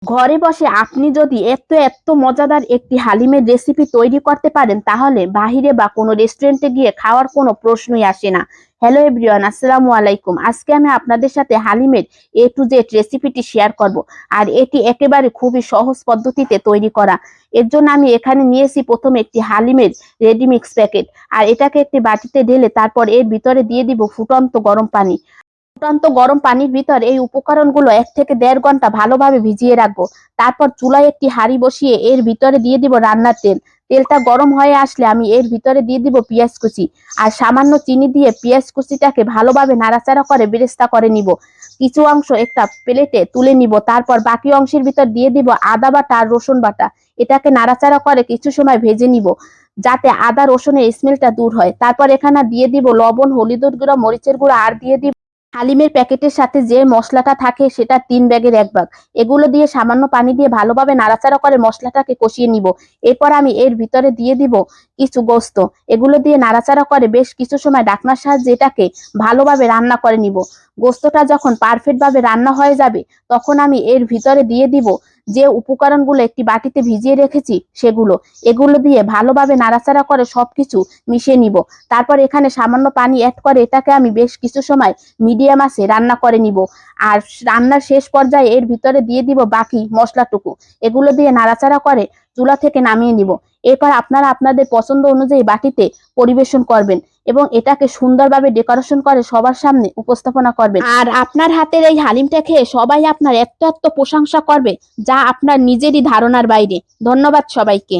ঘরে বসে আপনি যদি এত এত মজাদার একটি হালিমের রেসিপি তৈরি করতে পারেন তাহলে বাহিরে বা কোনো রেস্টুরেন্টে গিয়ে খাওয়ার কোনো প্রশ্নই আসে না। হ্যালো এভরিওয়ান, আসসালামু আলাইকুম। আজকে আমি আপনাদের সাথে হালিমের A to Z রেসিপিটি শেয়ার করব। আর এটি একেবারে খুবই সহজ পদ্ধতিতে তৈরি করা। এর জন্য আমি এখানে নিয়েছি প্রথমে একটি হালিমের রেডি মিক্স প্যাকেট। আর এটাকে একটি বাটিতে ঢেলে তারপর এর ভিতরে দিয়ে দিব ফুটন্ত গরম পানি। ফুটন্ত গরম পানির ভিতর এই উপকরণগুলো 1 থেকে 1.5 ঘন্টা ভালোভাবে ভিজিয়ে রাখবো। তারপর চুলায় একটি হাঁড়ি বসিয়ে এর ভিতরে দিয়ে দিব রান্নার তেল। তেলটা গরম হয়ে আসলে আমি এর ভিতরে দিয়ে দিব পেঁয়াজ কুচি আর সামান্য চিনি দিয়ে পেঁয়াজ কুচিটাকে ভালোভাবে নাড়াচাড়া করে বেরেস্তা করে নিব। কিছু অংশ একটা প্লেটে তুলে নিব, তারপর বাকি অংশের ভিতর দিয়ে দিব আদা বাটা আর রসুন বাটা। এটাকে নাড়াচাড়া করে কিছু সময় ভেজে নিব যাতে আদা রসুনের স্মেলটা দূর হয়। তারপর এখানে দিয়ে দিব লবণ, হলুদের গুঁড়া, মরিচের গুঁড়া আর দিয়ে দিব হালিমের প্যাকেটের সাথে যে মশলাটা থাকে সেটা 3 ভাগের 1 ভাগ। এগুলো দিয়ে সামান্য পানি দিয়ে ভালোভাবে নাড়াচাড়া করে মশলাটাকে কষিয়ে নিব। এরপর আমি এর ভিতরে দিয়ে দিব কিছু গোস্ত। এগুলো দিয়ে নাড়াচাড়া করে বেশ কিছু সময় ঢাকনার সাহায্যে এটাকে ভালোভাবে রান্না করে নিব। গোস্তটা যখন পারফেক্ট ভাবে রান্না হয়ে যাবে তখন আমি এর ভিতরে দিয়ে দিব যে উপকরণগুলো একটি বাটিতে ভিজিয়ে রেখেছি সেগুলো। এগুলো দিয়ে ভালোভাবে নাড়াচাড়া করে সবকিছু মিশিয়ে নিব। তারপর এখানে সামান্য পানি অ্যাড করে এটাকে আমি বেশ কিছু সময় মিডিয়াম আছে রান্না করে নিব। আর রান্নার শেষ পর্যায়ে এর ভিতরে দিয়ে দিব বাকি মশলাটুকু। এগুলো দিয়ে নাড়াচাড়া করে চুলা থেকে নামিয়ে নিব। এরপর আপনারা আপনাদের পছন্দ অনুযায়ী বাটিতে পরিবেশন করবেন এবং এটাকে সুন্দরভাবে ডেকোরেশন করে সবার সামনে উপস্থাপনা করবেন। আর আপনার হাতের এই হালিমটা খেয়ে সবাই আপনার এত এত প্রশংসা করবে যা আপনার নিজেরই ধারণার বাইরে। ধন্যবাদ সবাইকে।